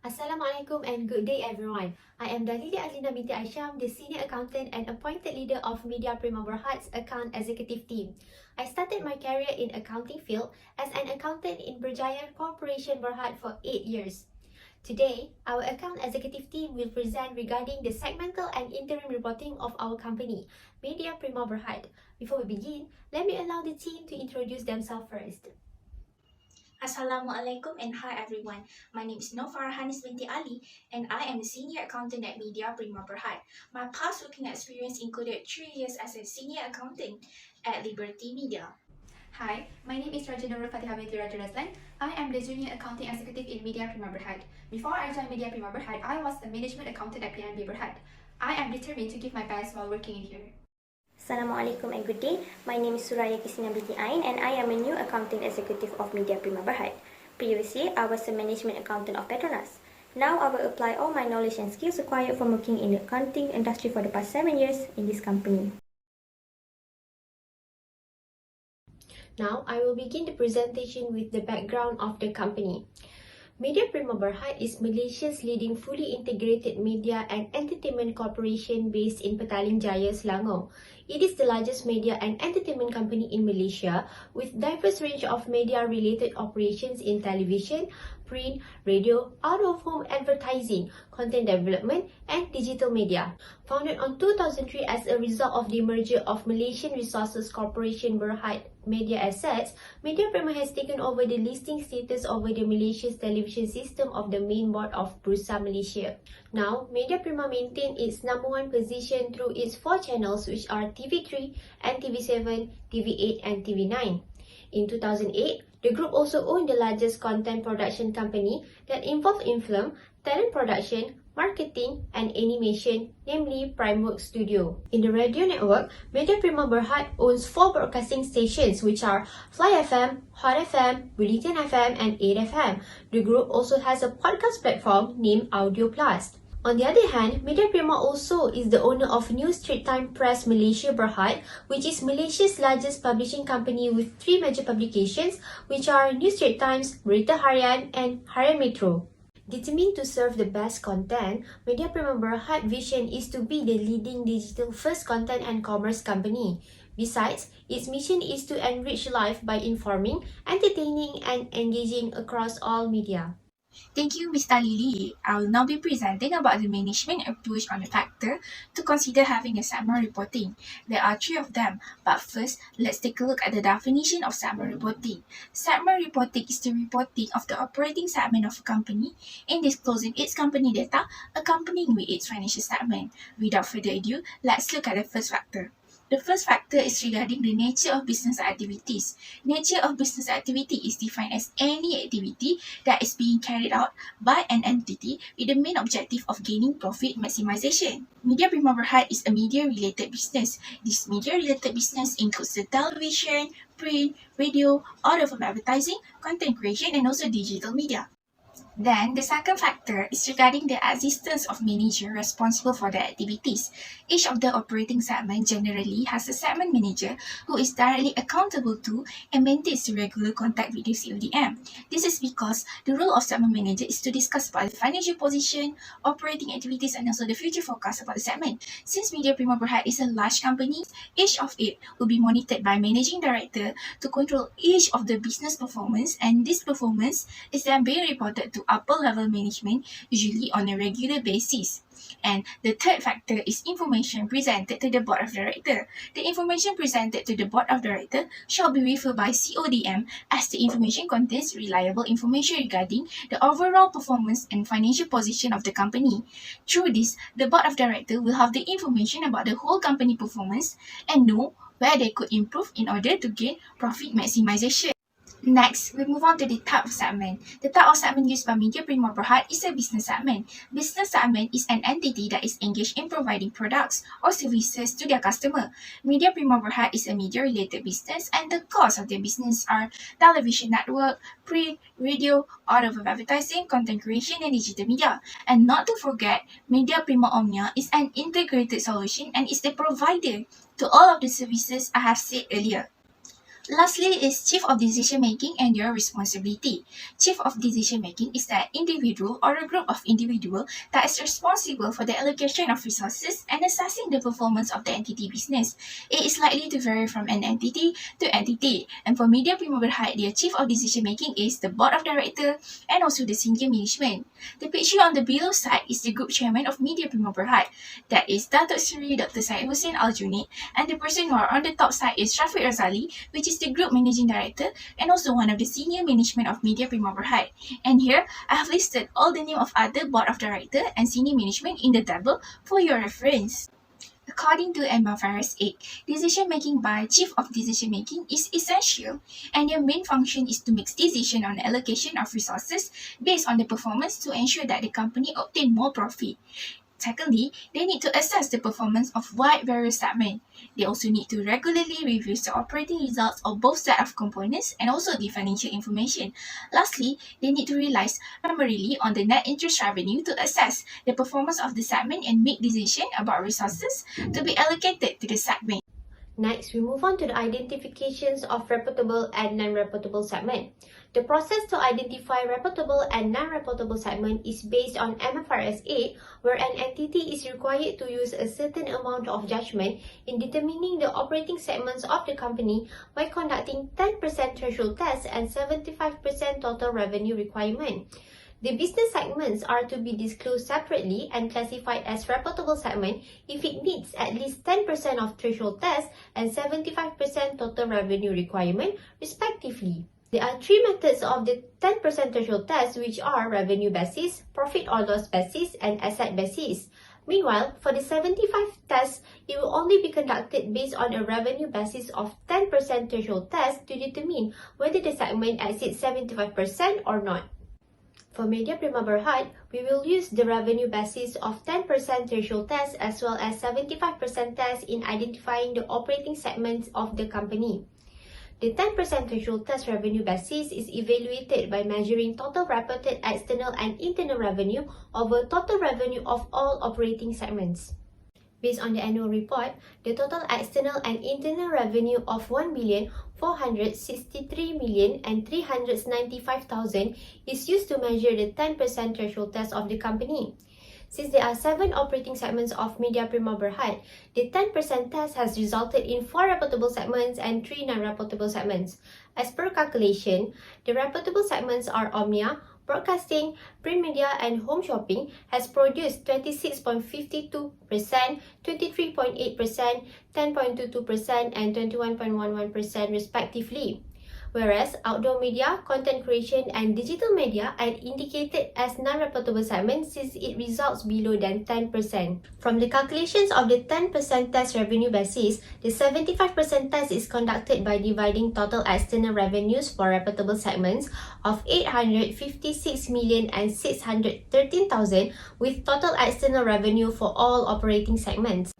Assalamualaikum and good day everyone. I am Dalili Adlina binti Aisham, the Senior Accountant and appointed leader of Media Prima Berhad's Account Executive Team. I started my career in accounting field as an accountant in Berjaya Corporation Berhad for 8 years. Today, our account executive team will present regarding the segmental and interim reporting of our company, Media Prima Berhad. Before we begin, let me allow the team to introduce themselves first. Assalamualaikum and hi everyone. My name is Nurfarah Hanis binti Ali and I am a senior accountant at Media Prima Berhad. My past working experience included 3 years as a senior accountant at Liberty Media. Hi, my name is Nurul Razlan. I am the junior accounting executive in Media Prima Berhad. Before I joined Media Prima Berhad, I was a management accountant at PNB Berhad. I am determined to give my best while working in here. Assalamualaikum and good day. My name is Suraya Qistina binti and I am a new accounting executive of Media Prima Berhad. Previously, I was a management accountant of Petronas. Now I will apply all my knowledge and skills acquired from working in the accounting industry for the past 7 years in this company. Now, I will begin the presentation with the background of the company. Media Prima Berhad is Malaysia's leading fully integrated media and entertainment corporation based in Petaling Jaya, Selangor. It is the largest media and entertainment company in Malaysia with diverse range of media-related operations in television, print, radio, out-of-home advertising, content development, and digital media. Founded on 2003 as a result of the merger of Malaysian Resources Corporation Berhad Media Assets, Media Prima has taken over the listing status over the Malaysia's television system of the main board of Bursa Malaysia. Now, Media Prima maintains its #1 position through its 4 channels, which are TV3, NTV7, TV8 and TV9. In 2008, the group also owned the largest content production company that involved in film, talent production, marketing, and animation, namely Primeworks Studio. In the radio network, Media Prima Berhad owns 4 broadcasting stations, which are Fly FM, Hot FM, Bulletin FM, and 8 FM. The group also has a podcast platform named Audio Plus. On the other hand, Media Prima also is the owner of New Straits Times Press Malaysia Berhad, which is Malaysia's largest publishing company with 3 major publications, which are New Straits Times, Berita Harian, and Harian Metro. Determined to serve the best content, Media Prima Berhad vision is to be the leading digital-first content and commerce company. Besides, its mission is to enrich life by informing, entertaining, and engaging across all media. Thank you, Ms. Dalili. I will now be presenting about the management approach on the factor to consider having a segment reporting. There are 3 of them, but first, let's take a look at the definition of segment reporting. Segment reporting is the reporting of the operating segment of a company in disclosing its company data accompanying with its financial statement. Without further ado, let's look at the first factor. The first factor is regarding the nature of business activities. Nature of business activity is defined as any activity that is being carried out by an entity with the main objective of gaining profit maximization. Media Prima Berhad is a media-related business. This media-related business includes the television, print, radio, out-of-home advertising, content creation, and also digital media. Then, the second factor is regarding the existence of manager responsible for the activities. Each of the operating segment generally has a segment manager who is directly accountable to and maintains regular contact with the CODM. This is because the role of segment manager is to discuss about the financial position, operating activities, and also the future forecast about the segment. Since Media Prima Berhad is a large company, each of it will be monitored by managing director to control each of the business performance, and this performance is then being reported to upper level management, usually on a regular basis. And the third factor is information presented to the board of directors. The information presented to the board of directors shall be referred by CODM as the information contains reliable information regarding the overall performance and financial position of the company. Through this, the board of directors will have the information about the whole company performance and know where they could improve in order to gain profit maximization. Next, we move on to the type of segment. The type of segment used by Media Prima Berhad is a business segment. Business segment is an entity that is engaged in providing products or services to their customer. Media Prima Berhad is a media-related business, and the cores of their business are television network, print, radio, out-of-home advertising, content creation, and digital media. And not to forget, Media Prima Omnia is an integrated solution and is the provider to all of the services I have said earlier. Lastly is Chief of Decision Making and your responsibility. Chief of Decision Making is that individual or a group of individuals that is responsible for the allocation of resources and assessing the performance of the entity business. It is likely to vary from an entity to entity, and for Media Prima Berhad, their Chief of Decision Making is the Board of Directors and also the Senior Management. The picture on the below side is the Group Chairman of Media Prima Berhad, that is Datuk Seri Dr. Syed Hussein Al-Junid, and the person who are on the top side is Shafiq Razali, which is the Group Managing Director and also one of the Senior Management of Media Prima Berhad. And here, I have listed all the name of other Board of Director and Senior Management in the table for your reference. According to MFRS 8, decision-making by Chief of Decision-Making is essential, and their main function is to make decisions on allocation of resources based on the performance to ensure that the company obtain more profit. Secondly, they need to assess the performance of wide various segments. They also need to regularly review the operating results of both set of components and also the financial information. Lastly, they need to rely primarily on the net interest revenue to assess the performance of the segment and make decisions about resources to be allocated to the segment. Next, we move on to the identifications of reputable and non-reputable segment. The process to identify reputable and non-reputable segment is based on MFRS 8, where an entity is required to use a certain amount of judgment in determining the operating segments of the company by conducting 10% threshold test and 75% total revenue requirement. The business segments are to be disclosed separately and classified as reputable segment if it meets at least 10% of threshold test and 75% total revenue requirement, respectively. There are three methods of the 10% threshold test, which are revenue basis, profit or loss basis, and asset basis. Meanwhile, for the 75 test, it will only be conducted based on a revenue basis of 10% threshold test to determine whether the segment exceeds 75% or not. For Media Prima Berhad, we will use the revenue basis of 10% threshold test as well as 75% test in identifying the operating segments of the company. The 10% threshold test revenue basis is evaluated by measuring total reported external and internal revenue over total revenue of all operating segments. Based on the annual report, the total external and internal revenue of 1,463,395,000 is used to measure the 10% threshold test of the company. Since there are 7 operating segments of Media Prima Berhad, the 10% test has resulted in 4 reputable segments and 3 non-reputable segments. As per calculation, the reputable segments are Omnia, Broadcasting, Print Media and Home Shopping has produced 26.52%, 23.8%, 10.22% and 21.11% respectively. Whereas outdoor media, content creation and digital media are indicated as non-reputable segments since it results below than 10%. From the calculations of the 10% test revenue basis, the 75% test is conducted by dividing total external revenues for reputable segments of 856,613,000 with total external revenue for all operating segments.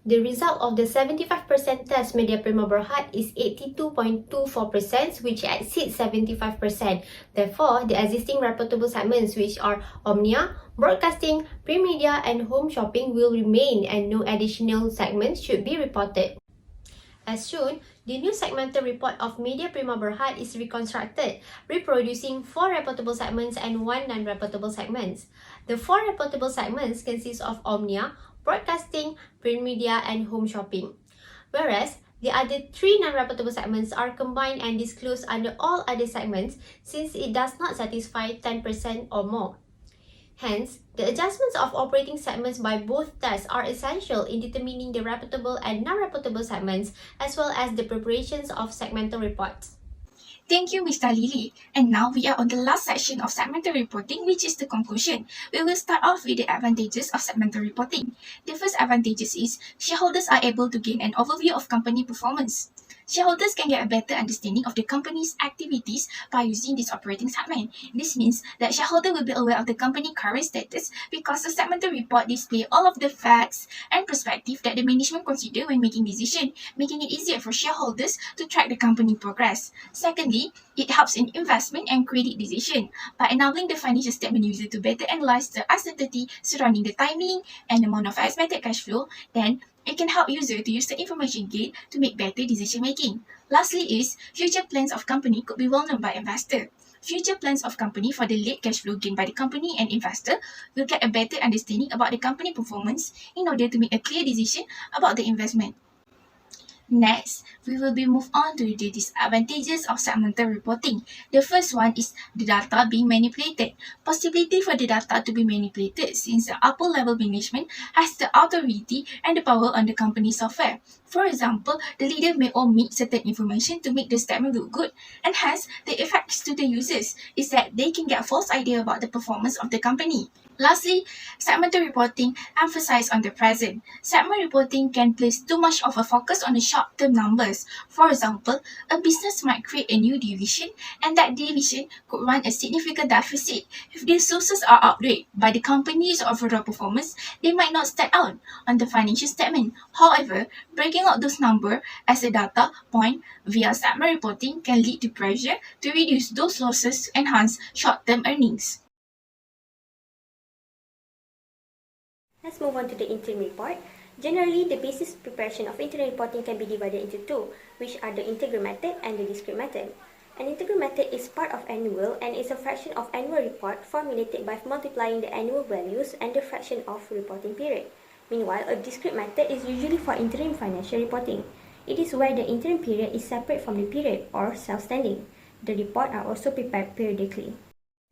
The result of the 75% test Media Prima Berhad is 82.24%, which exceeds 75%. Therefore, the existing reputable segments, which are Omnia, Broadcasting, Print Media and Home Shopping, will remain and no additional segments should be reported. As shown, the new segmental report of Media Prima Berhad is reconstructed, reproducing 4 reputable segments and 1 non-reputable segments. The 4 reputable segments consist of Omnia, Broadcasting, Print Media and Home Shopping. Whereas, the other 3 non-reputable segments are combined and disclosed under all other segments since it does not satisfy 10% or more. Hence, the adjustments of operating segments by both tests are essential in determining the reputable and non-reputable segments as well as the preparations of segmental reports. Thank you, Ms. Dalili. And now we are on the last section of segmental reporting, which is the conclusion. We will start off with the advantages of segmental reporting. The first advantage is shareholders are able to gain an overview of company performance. Shareholders can get a better understanding of the company's activities by using this operating segment. This means that shareholders will be aware of the company's current status because the segmental report displays all of the facts and perspective that the management consider when making decisions, making it easier for shareholders to track the company progress. Secondly, it helps in investment and credit decision by enabling the financial statement user to better analyze the uncertainty surrounding the timing and amount of expected cash flow. Then, It can help users to use the information gained to make better decision making. Lastly is, future plans of company could be well known by investor. Future plans of company for the late cash flow gained by the company and investor will get a better understanding about the company performance in order to make a clear decision about the investment. Next, we will move on to the disadvantages of segmental reporting. The first one is the data being manipulated. Possibility for the data to be manipulated since the upper level management has the authority and the power on the company software. For example, the leader may omit certain information to make the statement look good, and hence the effects to the users is that they can get a false idea about the performance of the company. Lastly, segmental reporting emphasizes on the present. Segment reporting can place too much of a focus on the short-term numbers. For example, a business might create a new division and that division could run a significant deficit. If the sources are outweighed by the company's overall performance, they might not stand out on the financial statement. However, breaking out those numbers as a data point via segment reporting can lead to pressure to reduce those losses to enhance short-term earnings. Let's move on to the interim report. Generally, the basis preparation of interim reporting can be divided into two, which are the integral method and the discrete method. An integral method is part of annual and is a fraction of annual report formulated by multiplying the annual values and the fraction of reporting period. Meanwhile, a discrete method is usually for interim financial reporting. It is where the interim period is separate from the period or self-standing. The reports are also prepared periodically.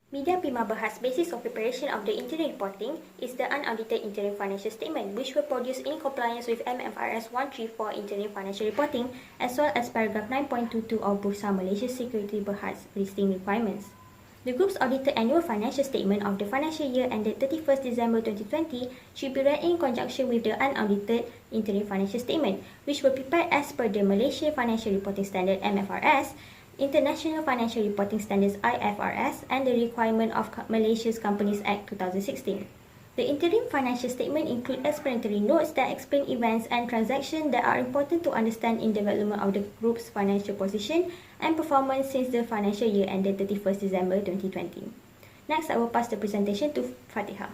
Media Prima Berhad's basis of preparation of the interim reporting is the unaudited interim financial statement, which were produced in compliance with MFRS 134 interim financial reporting, as well as paragraph 9.22 of Bursa Malaysia Security Berhad's listing requirements. The group's audited annual financial statement of the financial year ended 31st December 2020 should be read in conjunction with the unaudited interim financial statement, which were prepared as per the Malaysia Financial Reporting Standard (MFRS), International Financial Reporting Standards (IFRS), and the requirement of Malaysia's Companies Act 2016. The interim financial statement includes explanatory notes that explain events and transactions that are important to understand in development of the group's financial position and performance since the financial year ended 31st December 2020. Next, I will pass the presentation to Fatihah.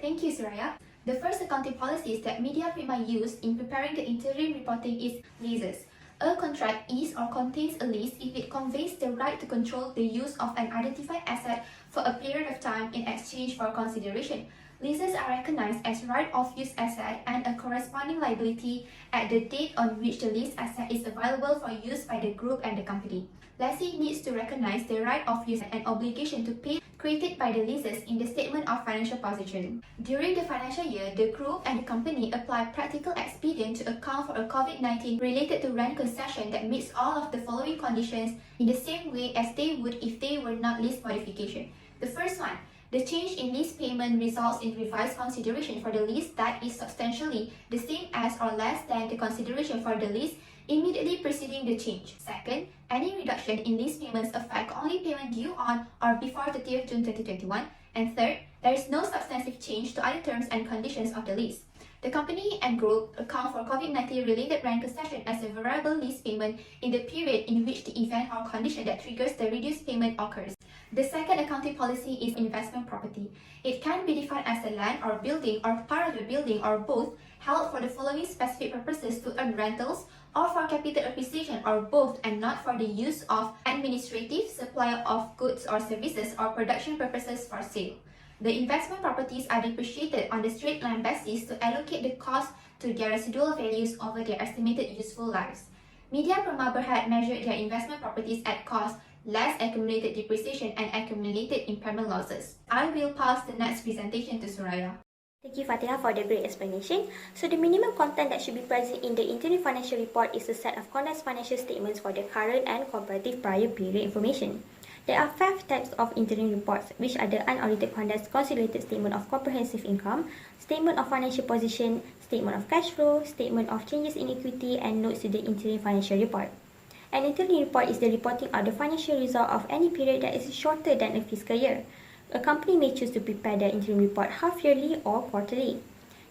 Thank you, Suraya. The first accounting policies that Media Prima used in preparing the interim reporting is leases. A contract is or contains a lease if it conveys the right to control the use of an identified asset for a period of time in exchange for consideration. Leases are recognized as right-of-use asset and a corresponding liability at the date on which the leased asset is available for use by the group and the company. Lessee needs to recognize the right of use and obligation to pay created by the leases in the statement of financial position. During the financial year, the group and the company apply practical expedient to account for a COVID-19 related to rent concession that meets all of the following conditions in the same way as they would if they were not lease modification. The first one, the change in lease payment results in revised consideration for the lease that is substantially the same as or less than the consideration for the lease immediately preceding the change. Second, any reduction in lease payments affect only payment due on or before 30th June 2021. And third, there is no substantive change to other terms and conditions of the lease. The company and group account for COVID-19 related rent concession as a variable lease payment in the period in which the event or condition that triggers the reduced payment occurs. The second accounting policy is investment property. It can be defined as a land or building or part of the building or both held for the following specific purposes to earn rentals or for capital appreciation or both and not for the use of administrative, supply of goods or services or production purposes for sale. The investment properties are depreciated on the straight line basis to allocate the cost to their residual values over their estimated useful lives. Media Prima Berhad measured their investment properties at cost, less accumulated depreciation and accumulated impairment losses. I will pass the next presentation to Suraya. Thank you, Fatihah, for the great explanation. So the minimum content that should be present in the interim financial report is a set of condensed financial statements for the current and comparative prior period information. There are 5 types of interim reports, which are the unaudited condensed consolidated statement of comprehensive income, statement of financial position, statement of cash flow, statement of changes in equity, and notes to the interim financial report. An interim report is the reporting of the financial result of any period that is shorter than a fiscal year. A company may choose to prepare their interim report half-yearly or quarterly.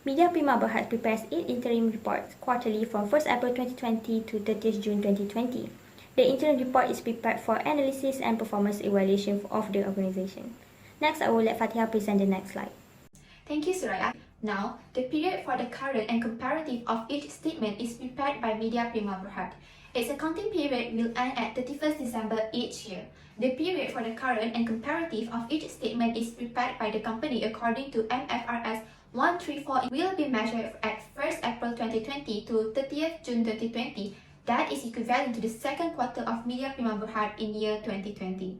Media Prima Berhad prepares its interim reports quarterly from 1st April 2020 to 30th June 2020. The interim report is prepared for analysis and performance evaluation of the organization. Next, I will let Fatihah present the next slide. Thank you, Suraya. Now, the period for the current and comparative of each statement is prepared by Media Prima Berhad. Its accounting period will end at 31st December each year. The period for the current and comparative of each statement is prepared by the company according to MFRS 134 will be measured at 1st April 2020 to 30th June 2020. That is equivalent to the second quarter of Media Prima Berhad in year 2020.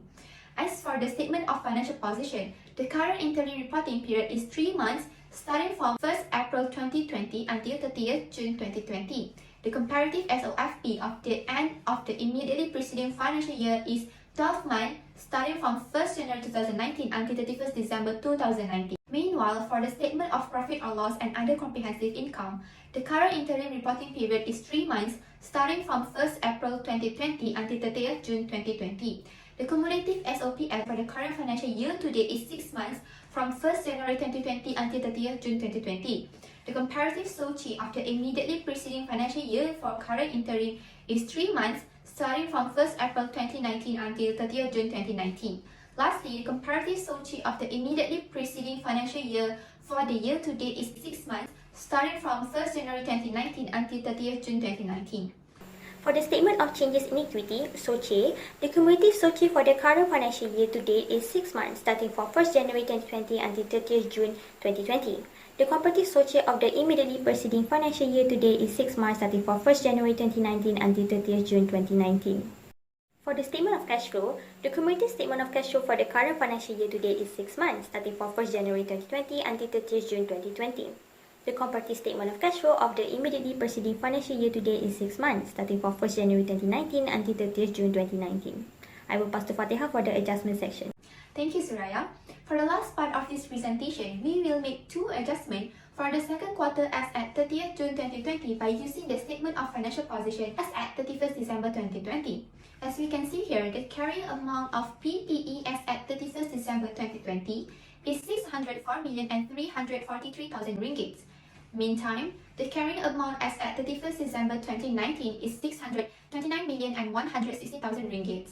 As for the statement of financial position, the current interim reporting period is 3 months starting from 1st April 2020 until 30th June 2020. The comparative SOFP of the end of the immediately preceding financial year is 12 months starting from 1st January 2019 until 31st December 2019. Meanwhile, for the statement of profit or loss and other comprehensive income, the current interim reporting period is 3 months starting from 1st April 2020 until 30th June 2020. The cumulative SOPL for the current financial year to date is 6 months from 1st January 2020 until 30th June 2020. The comparative SOCI of the immediately preceding financial year for current interim is 3 months starting from 1st April 2019 until 30th June 2019. Lastly, the comparative SOCI of the immediately preceding financial year for the year to date is 6 months starting from 1st January 2019 until 30th June 2019. For the statement of changes in equity, SOCE, the cumulative SOCE for the current financial year to date is 6 months starting from 1st January 2020 until 30th June 2020. The comparative SOCE of the immediately preceding financial year to date is 6 months starting from 1st January 2019 until 30th June 2019. For the statement of cash flow, the cumulative statement of cash flow for the current financial year to date is 6 months starting from 1st January 2020 until 30th June 2020. The comparative statement of cash flow of the immediately preceding financial year to date is 6 months, starting from 1st January 2019 until 30th June 2019. I will pass to Fatihah for the adjustment section. Thank you, Suraya. For the last part of this presentation, we will make 2 adjustments for the second quarter as at 30th June 2020 by using the statement of financial position as at 31st December 2020. As we can see here, the carrying amount of PPE as at 31st December 2020 is 604,343,000 ringgit. Meantime, the carrying amount as at 31st December 2019 is 629,160,000 ringgit.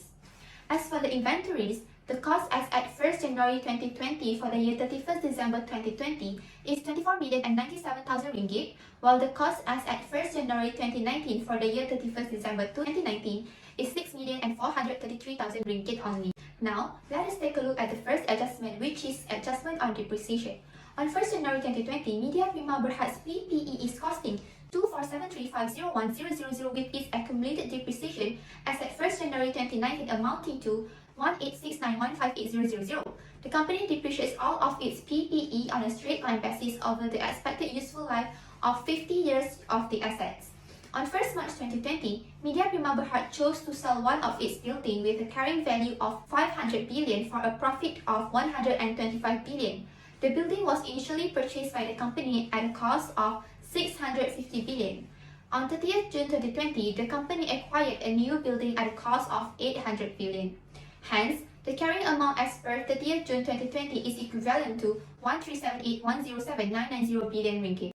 As for the inventories, the cost as at 1st January 2020 for the year 31st December 2020 is 24,097,000 ringgit, while the cost as at 1st January 2019 for the year 31st December 2019 is 6,433,000 ringgit only. Now, let us take a look at the first adjustment, which is adjustment on depreciation. On 1st January 2020, Media Prima Berhad's PPE is costing 2473501,000 with its accumulated depreciation as at 1st January 2019 amounting to 1869158,000. The company depreciates all of its PPE on a straight line basis over the expected useful life of 50 years of the assets. On 1st March 2020, Media Prima Berhad chose to sell one of its buildings with a carrying value of 500 billion for a profit of 125 billion. The building was initially purchased by the company at a cost of 650 billion. On 30th June 2020, the company acquired a new building at a cost of 800 billion. Hence, the carrying amount as per 30th June 2020 is equivalent to 1,378,107,990 billion ringgit.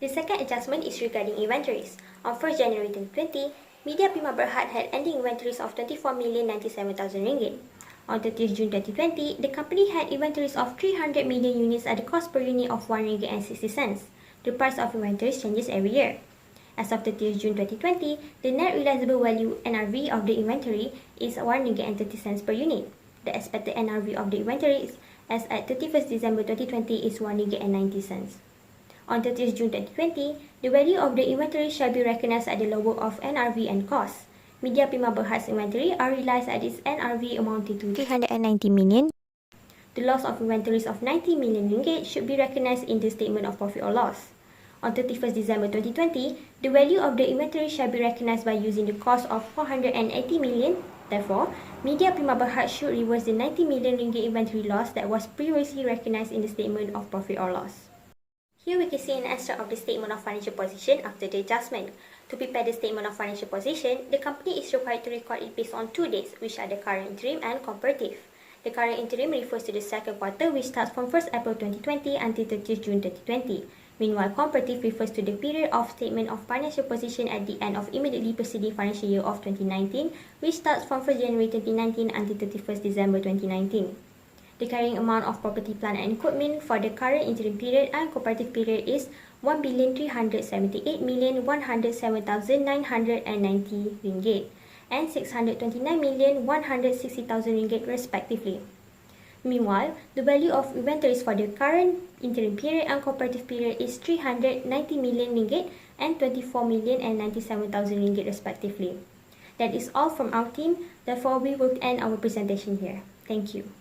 The second adjustment is regarding inventories. On 1st January 2020, Media Prima Berhad had ending inventories of 24,097,000 ringgit. On 30th June 2020, the company had inventories of 300 million units at a cost per unit of 1 ringgit and 60 cents. The price of inventories changes every year. As of 30th June 2020, the net realizable value NRV of the inventory is 1 ringgit and 30 cents per unit. The expected NRV of the inventory as at 31st December 2020 is 1 ringgit and 90 cents. On 30th June 2020, the value of the inventory shall be recognized at the lower of NRV and cost. Media Prima Berhad's inventory are realized at its NRV amounting to 390 million. The loss of inventories of 90 million ringgit should be recognized in the statement of profit or loss. On 31st December 2020, the value of the inventory shall be recognized by using the cost of 480 million. Therefore, Media Prima Berhad should reverse the 90 million ringgit inventory loss that was previously recognized in the statement of profit or loss. Here we can see an extract of the statement of financial position after the adjustment. To prepare the statement of financial position, the company is required to record it based on 2 dates, which are the current interim and comparative. The current interim refers to the second quarter, which starts from 1st April 2020 until 30th June 2020. Meanwhile, comparative refers to the period of statement of financial position at the end of immediately preceding financial year of 2019, which starts from 1st January 2019 until 31st December 2019. The carrying amount of property, plant and equipment for the current interim period and comparative period is 1,378,107,990 ringgit and 629,160,000 ringgit respectively. Meanwhile, the value of inventories for the current interim period and comparative period is 390 million ringgit and 24,097,000 ringgit respectively. That is all from our team, therefore we will end our presentation here. Thank you.